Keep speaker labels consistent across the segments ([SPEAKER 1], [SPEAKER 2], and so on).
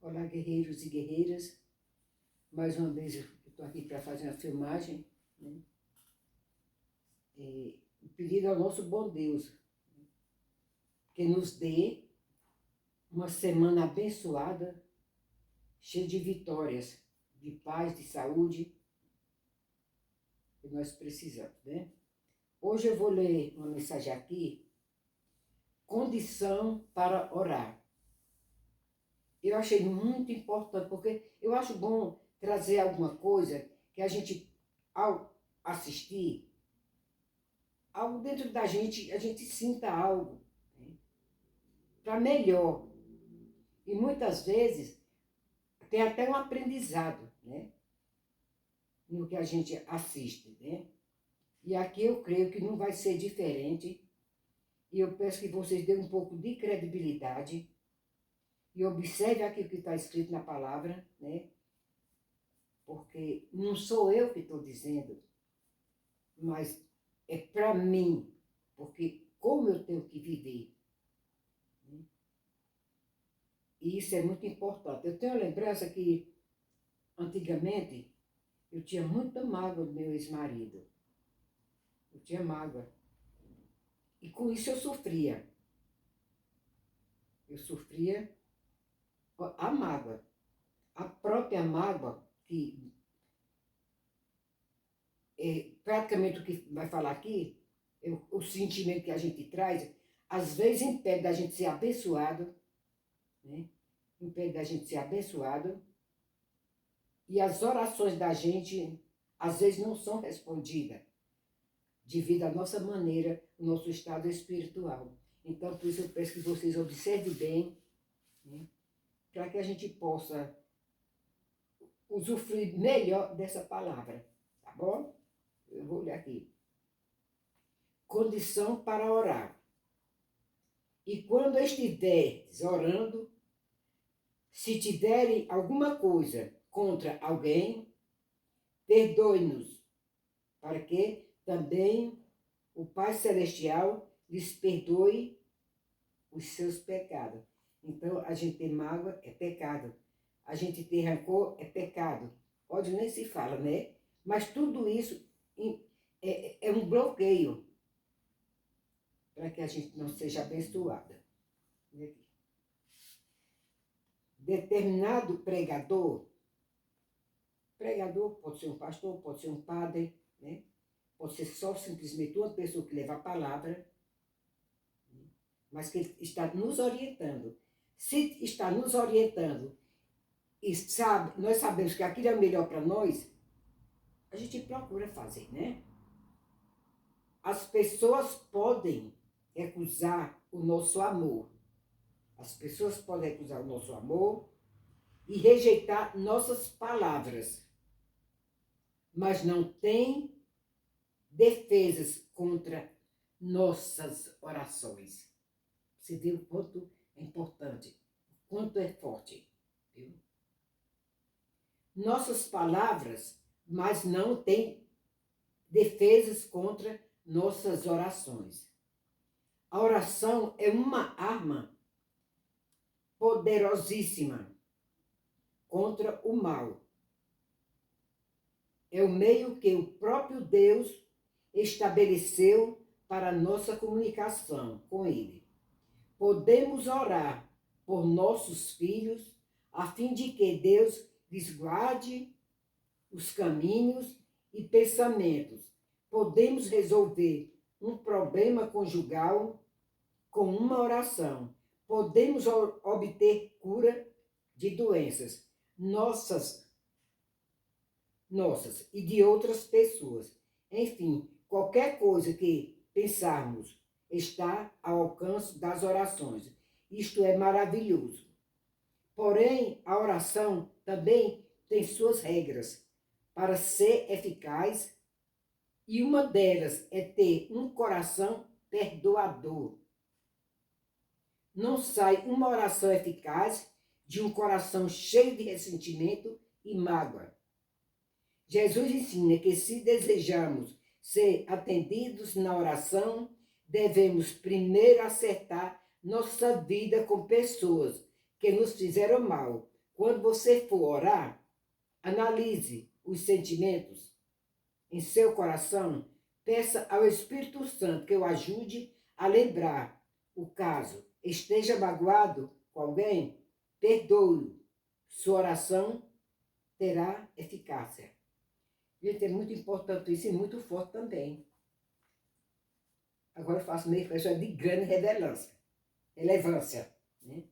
[SPEAKER 1] Olá, guerreiros e guerreiras. Mais uma vez eu estou aqui para fazer uma filmagem, né? Pedindo ao nosso bom Deus que nos dê uma semana abençoada, cheia de vitórias, de paz, de saúde, que nós precisamos, né? Hoje eu vou ler uma mensagem aqui, condição para orar. Eu achei muito importante, porque eu acho bom trazer alguma coisa que a gente, ao assistir, algo dentro da gente, a gente sinta algo, né, para melhor. E muitas vezes tem até um aprendizado, né, no que a gente assiste, né? E aqui eu creio que não vai ser diferente. E eu peço que vocês dêem um pouco de credibilidade e observe aquilo que está escrito na palavra, né? Porque não sou eu que estou dizendo, mas é para mim, porque como eu tenho que viver. Né? E isso é muito importante. Eu tenho a lembrança que, antigamente, eu tinha muita mágoa do meu ex-marido. Eu tinha mágoa. E com isso eu sofria. Eu sofria a mágoa. A própria mágoa, que é praticamente o que vai falar aqui, o sentimento que a gente traz, às vezes impede da gente ser abençoado, né? Impede da gente ser abençoado, e as orações da gente, às vezes, não são respondidas, devido à nossa maneira, o nosso estado espiritual. Então, por isso eu peço que vocês observem bem, né? Para que a gente possa usufruir melhor dessa palavra, tá bom? Eu vou ler aqui. Condição para orar. E quando estiveres orando, se tiverem alguma coisa contra alguém, perdoe-nos, para que também o Pai Celestial lhes perdoe os seus pecados. Então, a gente ter mágoa é pecado. A gente ter rancor é pecado. Ódio nem se fala, né? Mas tudo isso é um bloqueio para que a gente não seja abençoada. Determinado pregador pode ser um pastor, pode ser um padre, né? Pode ser só simplesmente uma pessoa que leva a palavra, mas que ele está nos orientando. Se está nos orientando e nós sabemos que aquilo é o melhor para nós, a gente procura fazer, né? As pessoas podem recusar o nosso amor. As pessoas podem recusar o nosso amor e rejeitar nossas palavras, mas não tem defesas contra nossas orações. Você vê o quanto é importante, o quanto é forte. Viu? Nossas palavras, mas não tem defesas contra nossas orações. A oração é uma arma poderosíssima contra o mal. É o meio que o próprio Deus estabeleceu para a nossa comunicação com Ele. Podemos orar por nossos filhos, a fim de que Deus lhes guarde os caminhos e pensamentos. Podemos resolver um problema conjugal com uma oração. Podemos obter cura de doenças nossas e de outras pessoas. Enfim, qualquer coisa que pensarmos está ao alcance das orações. Isto é maravilhoso. Porém, a oração também tem suas regras para ser eficaz, e uma delas é ter um coração perdoador. Não sai uma oração eficaz de um coração cheio de ressentimento e mágoa. Jesus ensina que se desejamos ser atendidos na oração, devemos primeiro acertar nossa vida com pessoas que nos fizeram mal, Quando você for orar, analise os sentimentos em seu coração, peça ao Espírito Santo que o ajude a lembrar o caso. Esteja magoado com alguém, perdoe-o. Sua oração terá eficácia. Gente, é muito importante isso e muito forte também. Agora eu faço meio que de grande relevância, né?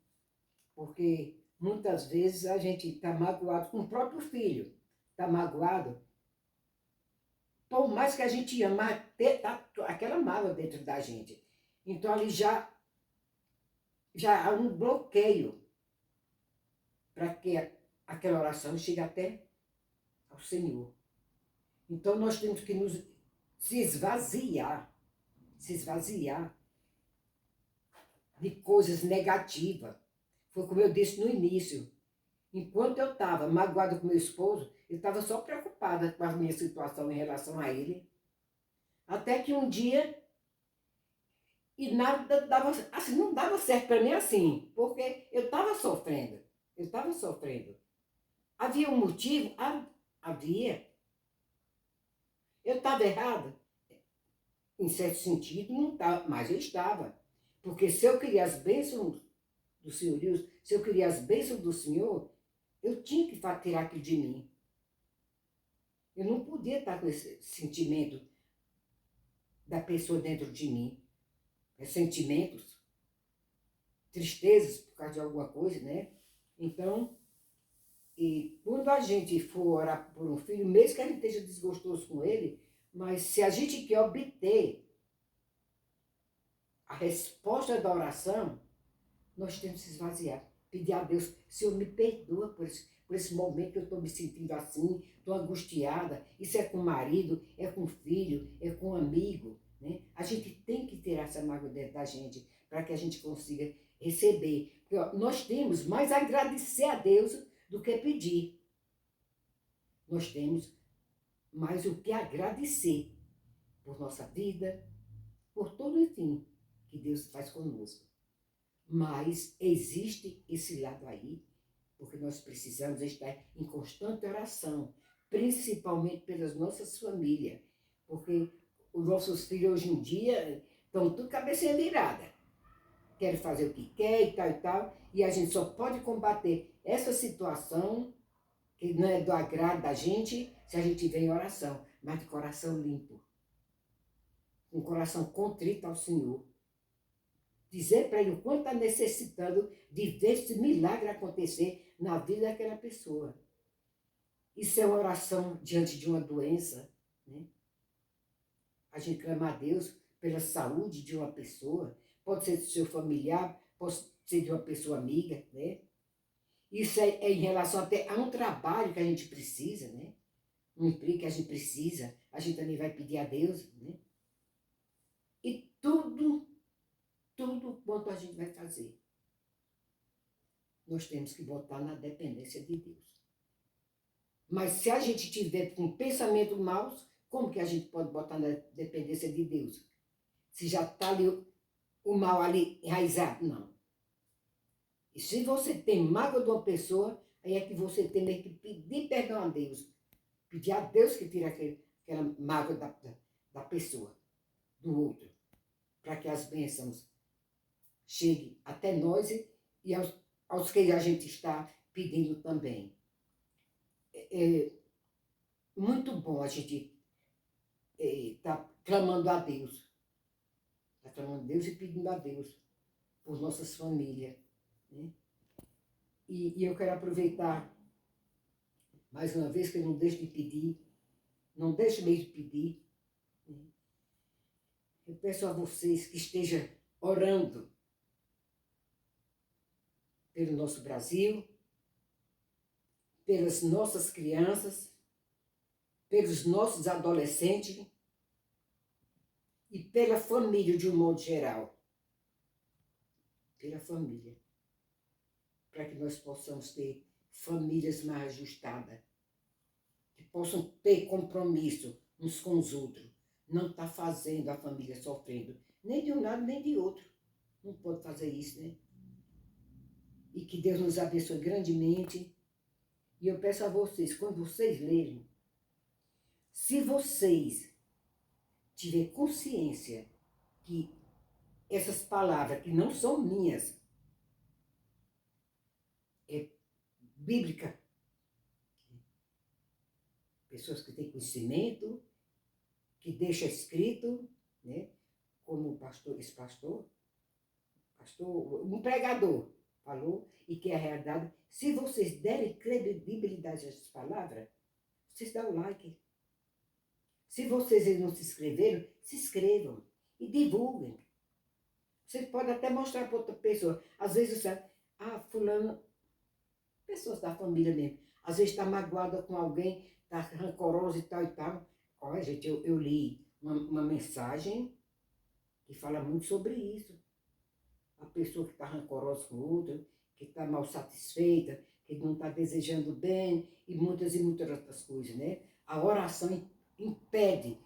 [SPEAKER 1] Porque muitas vezes a gente está magoado com o próprio filho, está magoado, por mais que a gente ama, tá aquela mágoa dentro da gente. Então ali já há um bloqueio para que aquela oração chegue até ao Senhor. Então nós temos que se esvaziar de coisas negativas. Foi como eu disse no início. Enquanto eu estava magoada com meu esposo, eu estava só preocupada com a minha situação em relação a ele. Até que um dia, e nada dava, assim, não dava certo para mim assim, porque eu estava sofrendo. Havia um motivo? Havia. Eu estava errada? Em certo sentido, não estava, mas eu estava. Porque se eu queria as bênçãos do Senhor Deus, se eu queria as bênçãos do Senhor, eu tinha que tirar aquilo de mim. Eu não podia estar com esse sentimento da pessoa dentro de mim. Ressentimentos, tristezas por causa de alguma coisa, né? Então, e quando a gente for orar por um filho, mesmo que a gente esteja desgostoso com ele, mas se a gente quer obter a resposta da oração, nós temos que se esvaziar. Pedir a Deus, Senhor, me perdoa por esse momento que eu estou me sentindo assim, estou angustiada. Isso é com o marido, é com o filho, é com o amigo. Né? A gente tem que ter essa mágoa dentro da gente para que a gente consiga receber. Porque ó, nós temos mais a agradecer a Deus do que pedir. Nós temos mais o que agradecer por nossa vida, por todo o enfim que Deus faz conosco. Mas existe esse lado aí, porque nós precisamos estar em constante oração, principalmente pelas nossas famílias, porque os nossos filhos hoje em dia estão tudo cabecinha virada. Querem fazer o que quer e tal, e a gente só pode combater essa situação, que não é do agrado da gente, se a gente vem em oração, mas de coração limpo, um coração contrito ao Senhor. Dizer para ele o quanto está necessitando de ver esse milagre acontecer na vida daquela pessoa. Isso é uma oração diante de uma doença, né? A gente clama a Deus pela saúde de uma pessoa, pode ser do seu familiar, pode ser de uma pessoa amiga, né? Isso é em relação até a um trabalho que a gente precisa, né? Um emprego que a gente precisa, a gente também vai pedir a Deus, né? E tudo quanto a gente vai fazer, nós temos que botar na dependência de Deus. Mas se a gente tiver com pensamento maus, como que a gente pode botar na dependência de Deus? Se já está ali o mal ali enraizado? Não. E se você tem mágoa de uma pessoa, aí é que você tem que pedir perdão a Deus. Pedir a Deus que tire aquela mágoa da pessoa, do outro, para que as bênçãos cheguem até nós e aos que a gente está pedindo também. É muito bom a gente estar clamando a Deus. Está clamando a Deus e pedindo a Deus por nossas famílias. Né? E eu quero aproveitar mais uma vez que eu não deixo de pedir, não deixo mesmo de pedir. Né? Eu peço a vocês que estejam orando pelo nosso Brasil, pelas nossas crianças, pelos nossos adolescentes e pela família de um modo geral. Pela família. Para que nós possamos ter famílias mais ajustadas, que possam ter compromisso uns com os outros. Não está fazendo a família sofrendo, nem de um lado nem de outro. Não pode fazer isso, né? E que Deus nos abençoe grandemente. E eu peço a vocês, quando vocês lerem, se vocês tiverem consciência que essas palavras, que não são minhas, é bíblica, pessoas que têm conhecimento, que deixa escrito, né? Como um pregador falou, e que é a realidade. Se vocês derem credibilidade a essas palavras, vocês dão like. Se vocês não se inscreveram, se inscrevam e divulguem. Vocês podem até mostrar para outra pessoa. Às vezes você, fulano, pessoas da família mesmo, às vezes está magoada com alguém, está rancorosa e tal e tal. Olha, gente, eu li uma mensagem que fala muito sobre isso. A pessoa que está rancorosa com o outro, que está mal satisfeita, que não está desejando bem, e muitas outras coisas, né? A oração impede,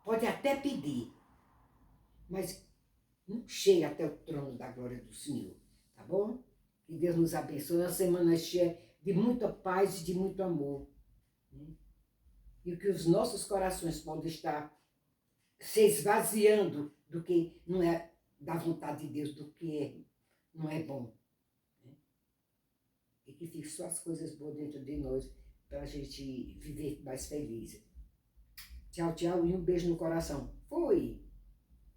[SPEAKER 1] pode até pedir, mas não chega até o trono da glória do Senhor, tá bom? Que Deus nos abençoe, uma semana cheia de muita paz e de muito amor, né? E que os nossos corações podem estar se esvaziando do que não é da vontade de Deus, do que não é bom, né? E que fique só as coisas boas dentro de nós, para a gente viver mais feliz. Tchau, tchau, e um beijo no coração. Fui!